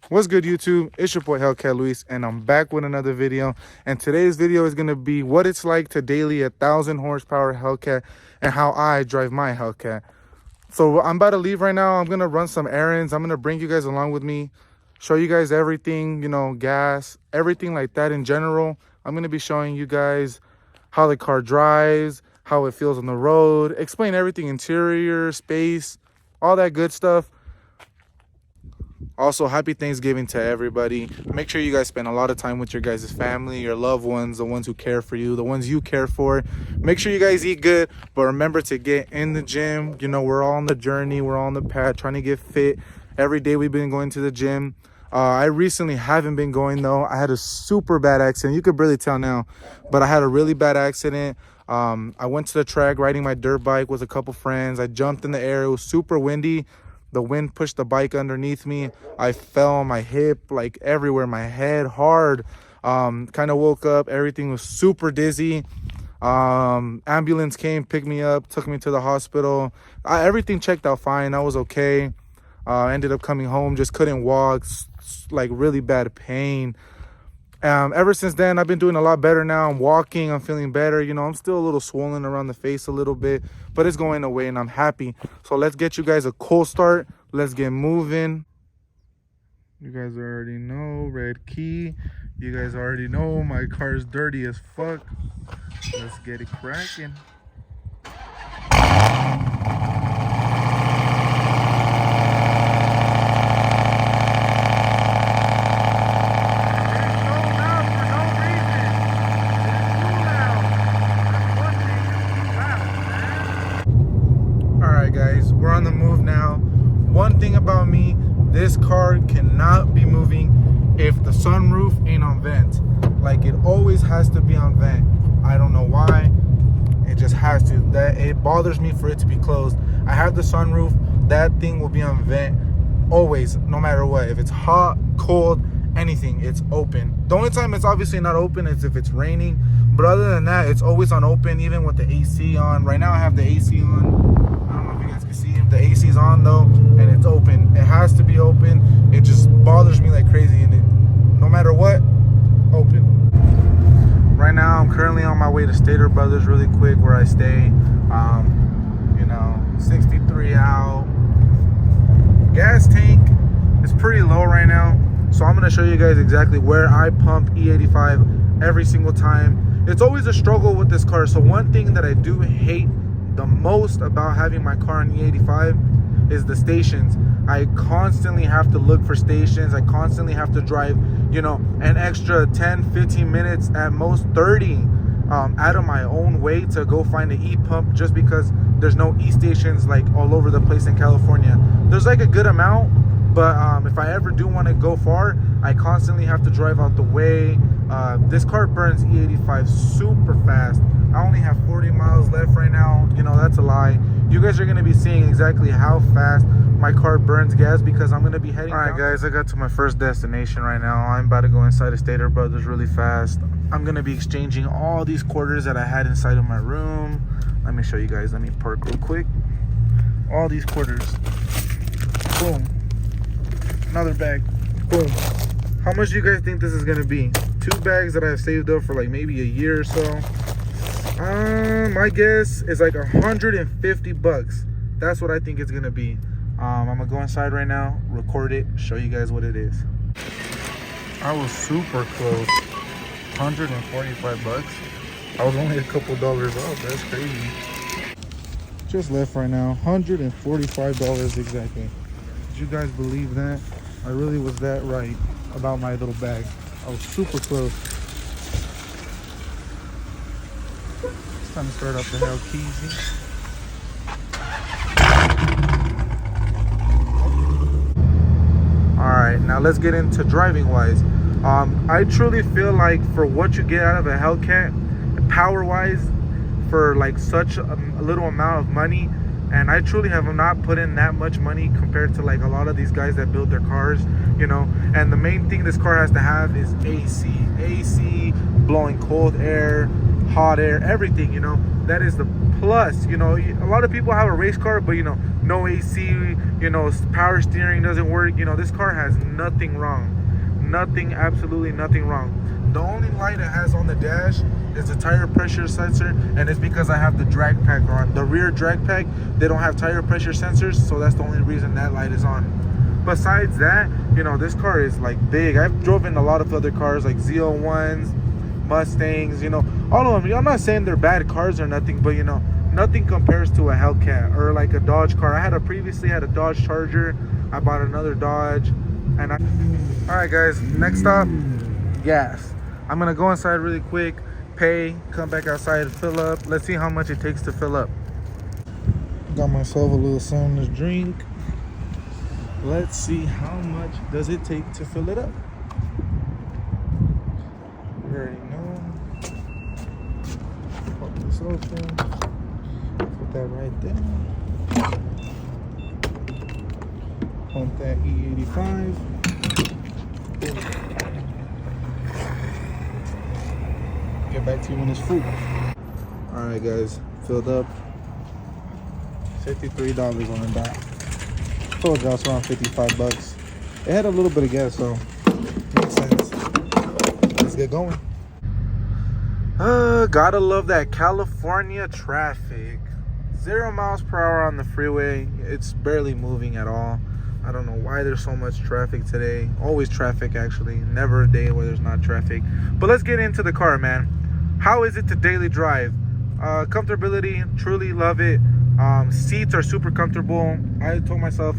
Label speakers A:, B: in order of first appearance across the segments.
A: What's good, YouTube? It's your boy Hellcat Luis, and I'm back with another video. And today's video is going to be what it's like to daily 1,000 horsepower Hellcat and how I drive my Hellcat. So I'm about to leave right now. I'm going to run some errands. I'm going to bring you guys along with me, show you guys everything, gas, everything like that in general. I'm going to be showing you guys how the car drives, how it feels on the road, explain everything, interior, space, all that good stuff. Also, happy Thanksgiving to everybody. Make sure you guys spend a lot of time with your guys' family, your loved ones, the ones who care for you, the ones you care for. Make sure you guys eat good, but remember to get in the gym. We're all on the journey. We're all on the path trying to get fit. Every day we've been going to the gym. I recently haven't been going, though. I had a super bad accident. You could barely tell now, but I had a really bad accident. I went to the track riding my dirt bike with a couple friends. I jumped in the air. It was super windy. The wind pushed the bike underneath me. I fell on my hip, like everywhere, my head hard. Kind of woke up. Everything was super dizzy. Ambulance came, picked me up, took me to the hospital. Everything checked out fine. I was okay. Ended up coming home, just couldn't walk, like really bad pain. Ever since then, I've been doing a lot better now. I'm walking, I'm feeling better. I'm still a little swollen around the face a little bit, but it's going away and I'm happy. So let's get you guys a cold start. Let's get moving. You guys already know, red key. You guys already know my car's dirty as fuck. Let's get it cracking. Guys, we're on the move now. One thing about me, this car cannot be moving if the sunroof ain't on vent. Like, it always has to be on vent. I don't know why, it just has to. That it bothers me for it to be closed. I have the sunroof, that thing will be on vent always, no matter what. If it's hot, cold, anything, it's open. The only time it's obviously not open is if it's raining, but other than that, it's always on open, even with the AC on. Right now I have the AC on. I don't know if you guys can see him. The AC is on though, and it's open. It has to be open. It just bothers me like crazy, and it, no matter what, open. Right now, I'm currently on my way to Stater Brothers really quick, where I stay. 63 out. Gas tank is pretty low right now, so I'm gonna show you guys exactly where I pump E85 every single time. It's always a struggle with this car. So one thing that I do hate the most about having my car on E85 is the stations. I constantly have to look for stations. I constantly have to drive, an extra 10-15 minutes, at most 30, out of my own way to go find an e-pump, just because there's no e-stations like all over the place in California. There's like a good amount, but if I ever do want to go far, I constantly have to drive out the way. This car burns E85 super fast. I only have 40 miles left right now. That's a lie. You guys are going to be seeing exactly how fast my car burns gas, because I'm going to be heading down. All right, guys, I got to my first destination right now. I'm about to go inside of Stater Brothers really fast. I'm going to be exchanging all these quarters that I had inside of my room. Let me show you guys. Let me park real quick. All these quarters. Boom. Another bag. Boom. How much do you guys think this is going to be? 2 bags that I've saved up for like maybe a year or so. My guess is like 150 bucks. That's what I think it's gonna be. I'm gonna go inside right now, record it, show you guys what it is. I was super close. 145 bucks. I was only a couple dollars off. That's crazy. Just left right now. $145 exactly. Did you guys believe that? I really was that right about my little bag. I was super close. It's time to start up the Hellcat. Alright, now let's get into driving wise. I truly feel like for what you get out of a Hellcat, power wise, for like such a little amount of money, and I truly have not put in that much money compared to like a lot of these guys that build their cars, and the main thing this car has to have is AC, blowing cold air, hot air, everything. That is the plus. You know, a lot of people have a race car, but you know, no AC, you know, power steering doesn't work. You know, this car has nothing wrong. Nothing, absolutely nothing wrong. The only light it has on the dash is a tire pressure sensor, and it's because I have the drag pack on. The rear drag pack, they don't have tire pressure sensors, so that's the only reason that light is on. Besides that, you know, this car is like big. I've driven a lot of other cars like Z01s, Mustangs, you know, all of them. I'm not saying they're bad cars or nothing, but you know, nothing compares to a Hellcat or like a Dodge car. I previously had a Dodge Charger. I bought another Dodge, and all right guys, next stop, gas. I'm gonna go inside really quick, pay, come back outside, fill up. Let's see how much it takes to fill up. Got myself a little something to drink. Let's see how much does it take to fill it up. You already know. Pop this open. Put that right there. Pump that E85. Get back to you when it's full. All right, guys, filled up. $53 on the dot. Told you I was around 55 bucks. It had a little bit of gas, so makes sense. Let's get going. Gotta love that California traffic. 0 miles per hour on the freeway. It's barely moving at all. I don't know why there's so much traffic today. Always traffic, actually. Never a day where there's not traffic. But let's get into the car, man. How is it to daily drive? Comfortability, truly love it. Seats are super comfortable. I told myself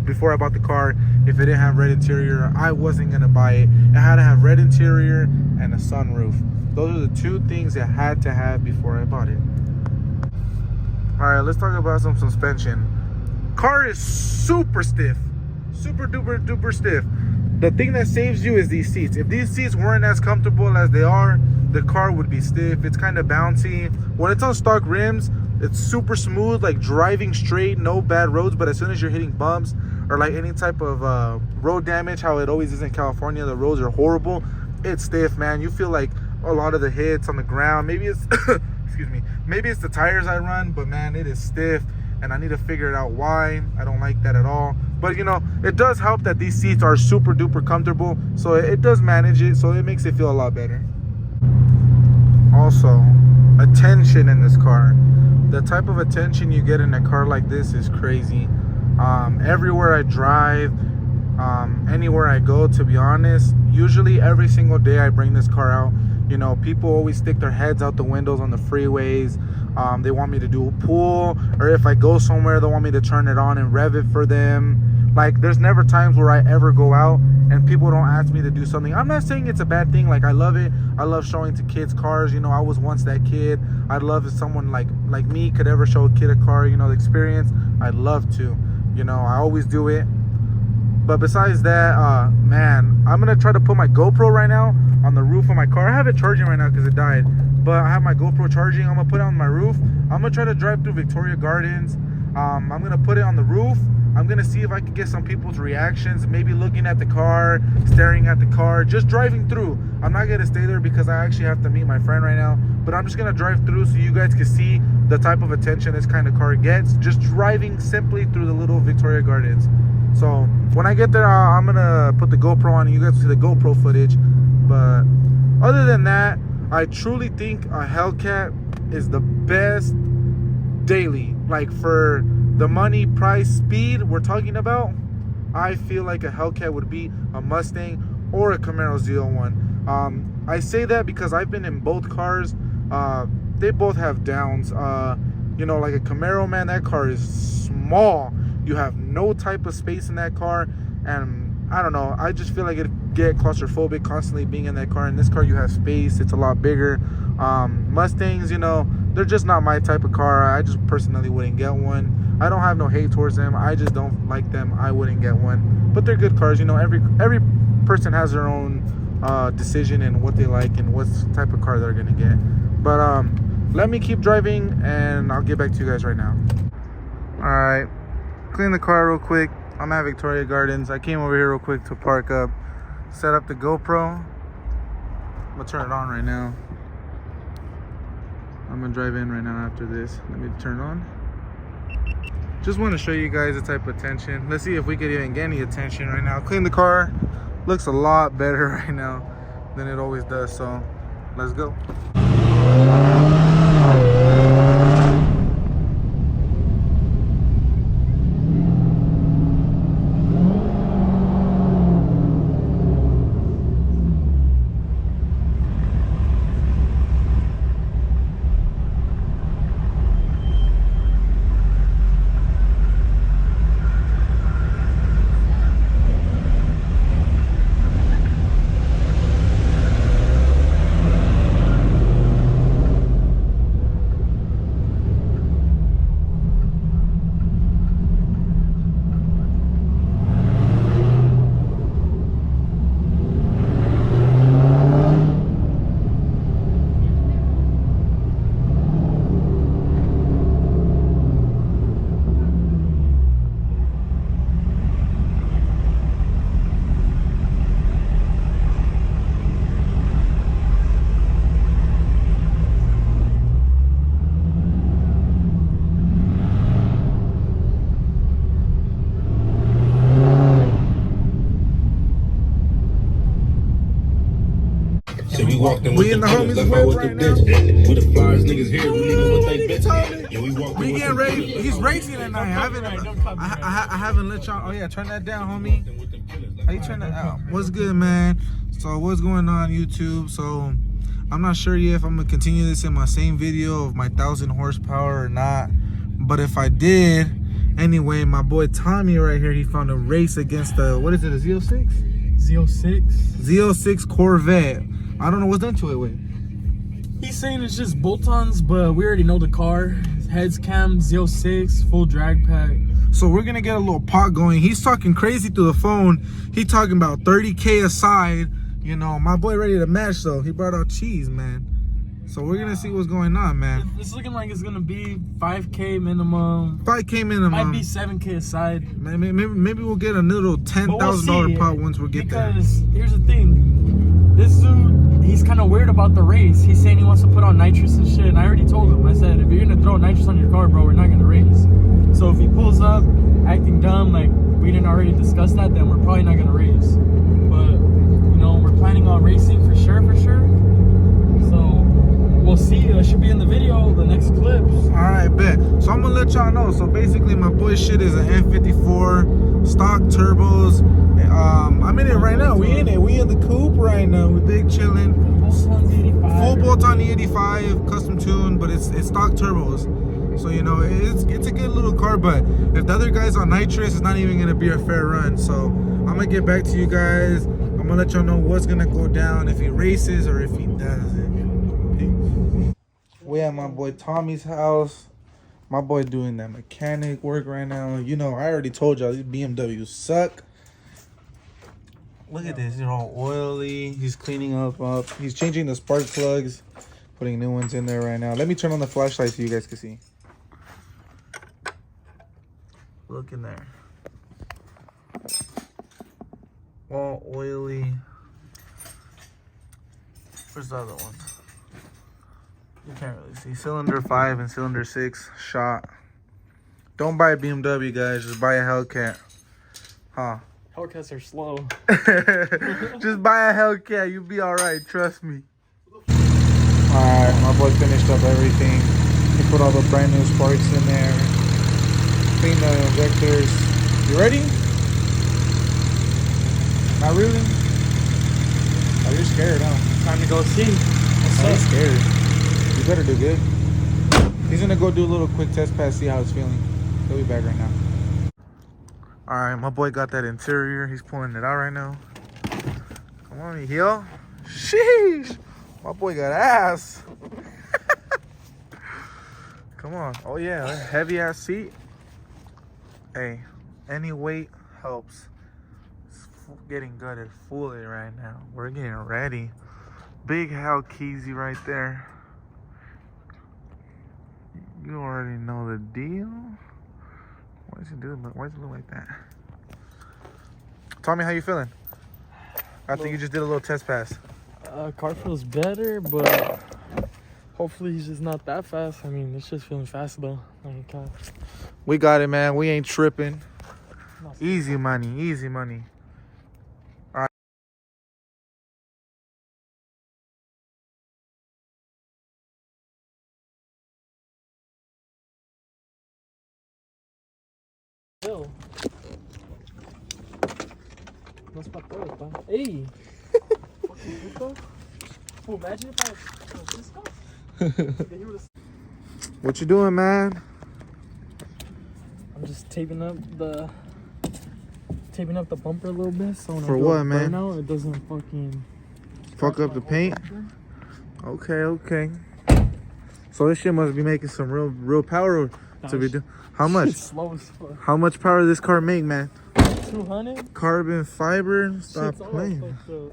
A: before I bought the car, if it didn't have red interior, I wasn't gonna buy it. It had to have red interior and a sunroof. Those are the two things it had to have before I bought it. All right, let's talk about some suspension. Car is super stiff, super duper stiff. The thing that saves you is these seats. If these seats weren't as comfortable as they are, the car would be stiff. It's kind of bouncy. When it's on stock rims, it's super smooth, like driving straight, no bad roads. But as soon as you're hitting bumps or like any type of road damage, how it always is in California, the roads are horrible. It's stiff, man. You feel like a lot of the hits on the ground. Maybe it's excuse me, maybe it's the tires I run, but man, it is stiff, and I need to figure it out why. I don't like that at all. But you know, it does help that these seats are super duper comfortable, so it does manage it, so it makes it feel a lot better. Also, attention in this car. The type of attention you get in a car like this is crazy. Everywhere I drive, anywhere I go, to be honest, usually every single day I bring this car out, you know, people always stick their heads out the windows on the freeways. They want me to do a pull, or if I go somewhere, they want me to turn it on and rev it for them. Like, there's never times where I ever go out and people don't ask me to do something. I'm not saying it's a bad thing. Like, I love it. I love showing to kids cars. You know, I was once that kid. I'd love if someone like me could ever show a kid a car, you know, the experience. I'd love to. You know, I always do it. But besides that, man, I'm going to try to put my GoPro right now on the roof of my car. I have it charging right now because it died. But I have my GoPro charging. I'm going to put it on my roof. I'm going to try to drive through Victoria Gardens. I'm going to put it on the roof. I'm going to see if I can get some people's reactions. Maybe looking at the car, staring at the car, just driving through. I'm not going to stay there because I actually have to meet my friend right now. But I'm just going to drive through so you guys can see the type of attention this kind of car gets. Just driving simply through the little Victoria Gardens. So when I get there, I'm going to put the GoPro on and you guys will see the GoPro footage. But other than that, I truly think a Hellcat is the best daily. Like, for the money, price, speed we're talking about, I feel like a Hellcat would be a Mustang or a Camaro Z01. I say that because I've been in both cars. They both have downs. You know, like a Camaro, man, that car is small. You have no type of space in that car, and I don't know, I just feel like it'd get claustrophobic constantly being in that car. In this car, you have space. It's a lot bigger. Mustangs, you know, they're just not my type of car. I just personally wouldn't get one. I don't have no hate towards them. I just don't like them. I wouldn't get one. But they're good cars. You know, every person has their own decision and what they like and what type of car they're gonna get. But let me keep driving and I'll get back to you guys right now. All right, clean the car real quick. I'm at Victoria Gardens. I came over here real quick to park up, set up the GoPro. I'm gonna turn it on right now. I'm gonna drive in right now after this. Let me turn on. Just want to show you guys the type of attention. Let's see if we could even get any attention right now. Clean the car. Looks a lot better right now than it always does. So let's go. We in the homies whip right now. We the flyers niggas here. We leaving what they bitch. Yeah, we getting ready. He's racing tonight. I haven't let y'all. Oh yeah, turn that down, homie. How you turn that out? What's good, man? So what's going on YouTube? So I'm not sure yet if I'm gonna continue this in my same video of my 1,000 horsepower or not. But if I did, anyway, my boy Tommy right here, he found a race against the, what is it, a Z06? Z06 Corvette. I don't know what's done to it with.
B: He's saying it's just bolt-ons, but we already know the car. Heads cam, Z06, full drag pack.
A: So we're gonna get a little pot going. He's talking crazy through the phone. He talking about 30K aside. You know, my boy ready to match though. He brought out cheese, man. So we're gonna see what's going on, man.
B: It's looking like it's gonna be 5K minimum.
A: 5K minimum.
B: Might be 7K aside.
A: Maybe we'll get a little $10,000 pot once we get there.
B: Because here's the thing, this dude, he's kind of weird about the race. He's saying he wants to put on nitrous and shit. And I already told him. I said, if you're gonna throw nitrous on your car, bro, we're not gonna race. So if he pulls up acting dumb, like we didn't already discuss that, then we're probably not gonna race. But you know, we're planning on racing for sure. So we'll see. Should be in the video, the next clips.
A: Alright, bet. So I'm gonna let y'all know. So basically my boy shit is an N54, stock turbos. I'm in it right now. We in it. We in the coupe right now. We big chilling. Full bolt-on E85, custom tuned, but it's stock turbos. So you know, it's a good little car, but if the other guy's on nitrous, it's not even gonna be a fair run. So I'm gonna get back to you guys. I'm gonna let y'all know what's gonna go down, if he races or if he doesn't. We at my boy Tommy's house. My boy doing that mechanic work right now. You know, I already told y'all these BMWs suck. Look at this, they're all oily. He's cleaning up. He's changing the spark plugs, putting new ones in there right now. Let me turn on the flashlight so you guys can see. Look in there. All oily. Where's the other one? You can't really see. Cylinder 5 and cylinder 6 shot. Don't buy a BMW, guys. Just buy a Hellcat. Huh?
B: Hellcats are slow.
A: Just buy a Hellcat. You'll be alright. Trust me. Alright, my boy finished up everything. He put all the brand new sparks in there. Clean the injectors. You ready? Not really? Oh, you're scared, huh?
B: Time to go see. What's up?
A: He's scared. You better do good. He's gonna go do a little quick test pass, see how it's feeling. He'll be back right now. Alright, my boy got that interior. He's pulling it out right now. Come on, you heel. Sheesh. My boy got ass. Come on. Oh yeah, heavy ass seat. Hey, any weight helps. It's getting gutted fully right now. We're getting ready. Big Hellcat right there. You already know the deal. Why does it look like that? Tommy, how you feeling? After you just did a little test pass.
B: Car feels better, but Hopefully he's just not that fast. I mean, it's just feeling fast though. Like,
A: We got it, man. We ain't tripping. Easy money, easy money. All right.
B: Bill. What's my throat, man? Hey. Fucking puto. Well, imagine if I was
A: What you doing, man?
B: I'm just taping up the bumper a little bit so when
A: For
B: I do
A: what,
B: a
A: man?
B: burnout, it doesn't fucking
A: Fuck up the paint? Okay, okay. So this shit must be making some real power to be doing. How much?
B: Slow as fuck.
A: How much power does this car make, man?
B: 200?
A: Carbon fiber? Stop
B: Shit's all
A: playing.
B: fucked up.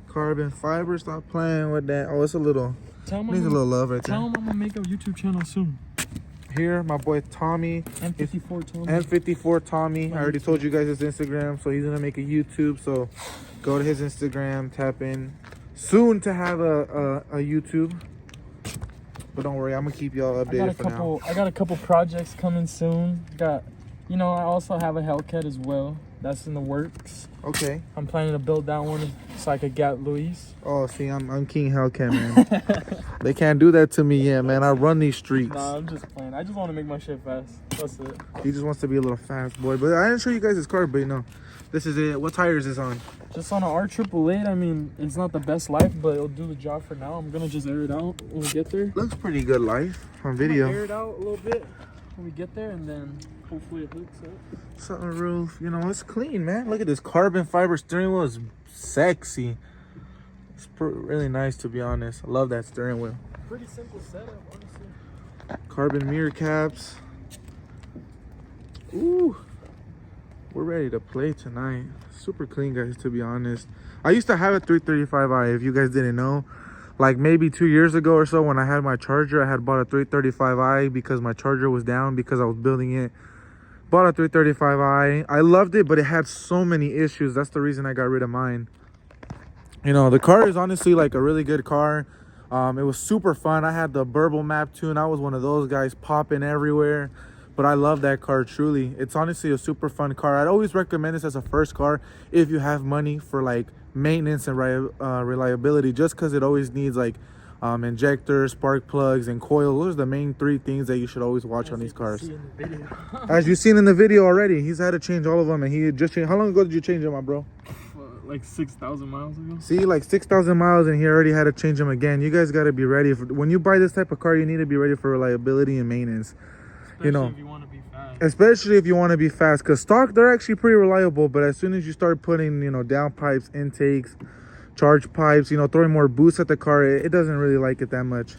A: Carbon fiber? Stop playing with that. Oh, it's a little.
B: Tell him
A: Needs a little love right there.
B: Tell him I'm gonna make a YouTube channel soon.
A: Here, my boy Tommy.
B: N54 Tommy.
A: N54 Tommy. I already told you guys his Instagram, so he's gonna make a YouTube. So go to his Instagram, tap in. Soon to have a YouTube. But don't worry, I'm gonna keep y'all updated for now.
B: I got a couple projects coming soon. I also have a Hellcat as well. That's in the works.
A: Okay.
B: I'm planning to build that one so I could get Luis.
A: Oh, see, I'm King Hellcat, man. They can't do that to me yet, man. I run these streets.
B: Nah, I'm just playing. I just want to make my shit fast. That's it.
A: He just wants to be a little fast boy. But I didn't show you guys his car, but you know, this is it. What tires is on?
B: Just on an R888. I mean, it's not the best life, but it'll do the job for now. I'm gonna just air it out when we get there.
A: Looks pretty good life on video.
B: Air it out a little bit when we get there, and then hopefully it hooks up.
A: Sunroof, you know, it's clean, man. Look at this carbon fiber steering wheel. It's sexy. It's really nice, to be honest. I love that steering wheel.
B: Pretty simple setup, honestly. Carbon
A: mirror caps. Ooh, we're ready to play tonight. Super clean, guys, to be honest. I used to have a 335i, if you guys didn't know. Like maybe 2 years ago or so, when I had my charger, I had bought a 335i because my charger was down because I was building it. Bought a 335i. I loved it, but it had so many issues. That's the reason I got rid of mine. You know, the car is honestly like a really good car. It was super fun. I had the Burble map tune. I was one of those guys popping everywhere. But I love that car, truly. It's honestly a super fun car. I'd always recommend this as a first car if you have money for like maintenance and reliability, just because it always needs like injectors, spark plugs, and coils. Those are the main three things that you should always watch on these cars. As you've seen in the video already, he's had to change all of them, and he just changed. How long ago did you change them, my bro?
B: Like 6,000 miles ago.
A: See, like 6,000 miles, and he already had to change them again. You guys got to be ready for when you buy this type of car. You need to be ready for reliability and maintenance.
B: Especially, you know, if you want to be fast.
A: Especially if you want to be fast, because stock, they're actually pretty reliable. But as soon as you start putting, you know, downpipes, intakes, charge pipes, you know, throwing more boost at the car, it doesn't really like it that much.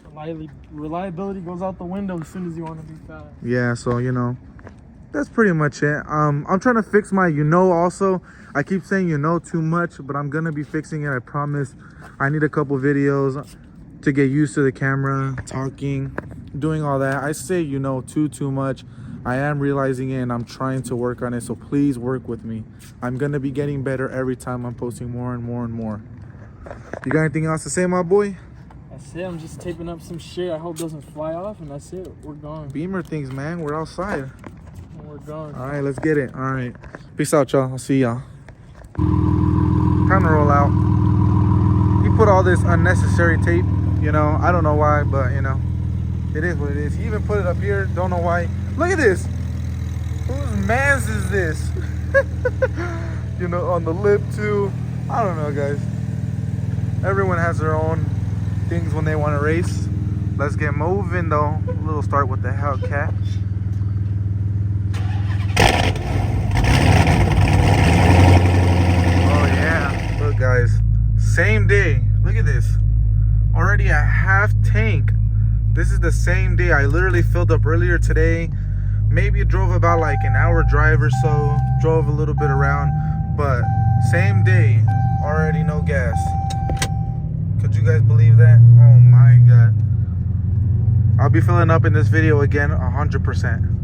B: Reliability goes out the window as soon as you want to be fast.
A: Yeah, so you know, that's pretty much it. I'm trying to fix my also. I keep saying too much, but I'm gonna be fixing it, I promise. I need a couple videos to get used to the camera, talking, doing all that. I say too much. I am realizing it, and I'm trying to work on it, so please work with me. I'm gonna be getting better every time. I'm posting more and more and more. You got anything else to say, my boy?
B: That's it. I'm just taping up some shit. I hope it doesn't fly off, and that's it. We're gone.
A: Beamer things, man. We're outside.
B: And we're gone.
A: All right, let's get it. All right. Peace out, y'all. I'll see y'all. Time to roll out. He put all this unnecessary tape, I don't know why, but it is what it is. He even put it up here, don't know why. Look at this. Whose man's is this? On the lip too. I don't know, guys. Everyone has their own things when they want to race. Let's get moving though. A little start with the Hellcat. Oh yeah, look guys, same day. Look at this, already a half tank. This is the same day. I literally filled up earlier today. Maybe drove about like an hour drive or so, drove a little bit around, but same day, already no gas. Could you guys believe that? Oh my god. I'll be filling up in this video again 100%.